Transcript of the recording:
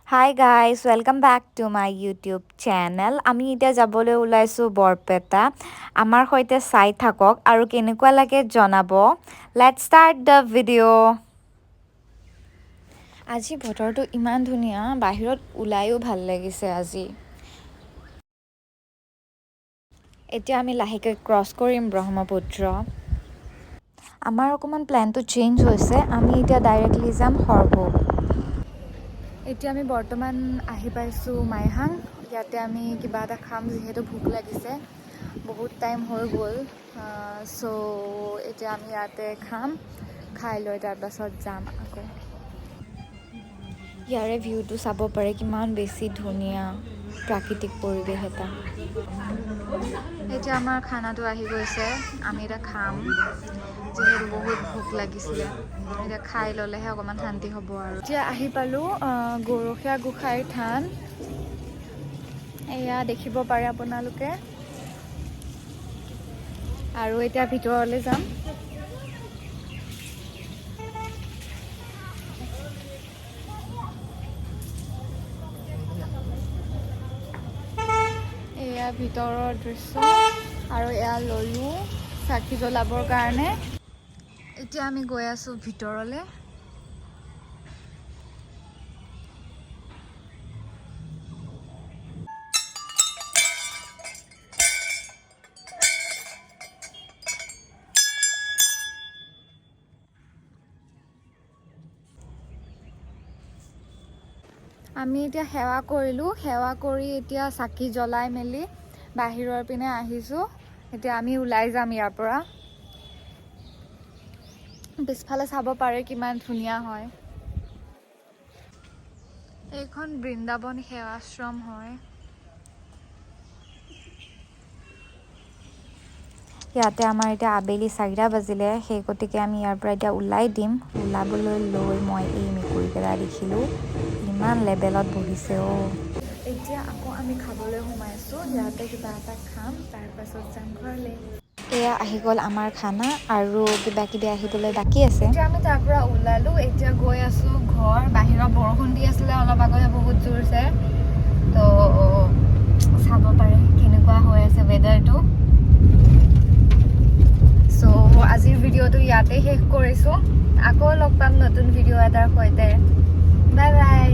Hi guys, welcome back to my YouTube channel. আমি এতিয়া যাবলৈ ওলাইছো বৰপেটা। আমাৰ সৈতে চাই থাকক আৰু কেনেকুৱা লাগে জনাব। Let's start the video. আজি বতৰটো ইমান ধুনীয়া, বাহিৰত ওলাইও ভাল লাগিছে আজি। এতিয়া আমি লাহেকৈ ক্ৰছ কৰিম ব্ৰহ্মপুত্ৰ। আমাৰ অকমান প্ল্যানটো চেঞ্জ হৈছে। আমি এতিয়া ডাইৰেক্টলি যাম সৰভোগ। এতিয়া আমি বৰ্তমান আহি পাইছোঁ মাইহাং। ইয়াতে আমি কিবা এটা খাম যিহেতু ভোক লাগিছে, বহুত টাইম হৈ গ'ল। চ' এতিয়া আমি ইয়াতে খাম, খাই লৈ তাৰপাছত যাম আকৌ। ইয়াৰে ভিউটো চাব পাৰে, কিমান বেছি ধুনীয়া প্ৰাকৃতিক পৰিৱেশ এটা। এতিয়া আমাৰ খানাটো আহি গৈছে, আমি এতিয়া খাম যিহেতু বহুত ভোক লাগিছিলে। এতিয়া খাই ল'লেহে অকণমান শান্তি হ'ব আৰু। এতিয়া আহি পালোঁ গৰখীয়া গোসাঁইৰ থান। এয়া দেখিব পাৰে আপোনালোকে, আৰু এতিয়া ভিতৰলৈ যাম। এয়া ভিতৰৰ দৃশ্য, আৰু এয়া ল'লোঁ চাকি জ্বলাবৰ কাৰণে। এতিয়া আমি গৈ আছোঁ ভিতৰলৈ। আমি এতিয়া সেৱা কৰিলোঁ, সেৱা কৰি এতিয়া চাকি জ্বলাই মেলি বাহিৰৰ পিনে আহিছোঁ। এতিয়া আমি ওলাই যাম ইয়াৰ পৰা। পিছফালে চাব পাৰে কিমান ধুনীয়া হয়। এইখন বৃন্দাবন সেৱাশ্ৰম হয়। ইয়াতে আমাৰ এতিয়া আবেলি 4টা বাজিলে, সেই গতিকে আমি ইয়াৰ পৰা এতিয়া ওলাই দিম। ওলাবলৈ লৈ মই এই মেকুৰীকেইটা দেখিলোঁ, ইমান লেবেলত বহিছে অ'। এতিয়া আকৌ আমি খাবলৈ সোমাইছোঁ, ইয়াতে কিবা এটা খাম, তাৰপাছত যাম ঘৰলৈ। এয়া আহি গ'ল আমাৰ খানা, আৰু কিবা কিবি আহিবলৈ বাকী আছে। এতিয়া আমি তাৰ পৰা ওলালোঁ, এতিয়া গৈ আছোঁ ঘৰ। বাহিৰত বৰষুণ দি আছিলে অলপ আগতে বহুত জোৰছে, তো চাব পাৰে কেনেকুৱা হৈ আছে ৱেডাৰটো। চ' আজিৰ ভিডিঅ'টো ইয়াতে শেষ কৰিছোঁ। আকৌ লগ পাম নতুন ভিডিঅ' এটাৰ সৈতে। Bye bye.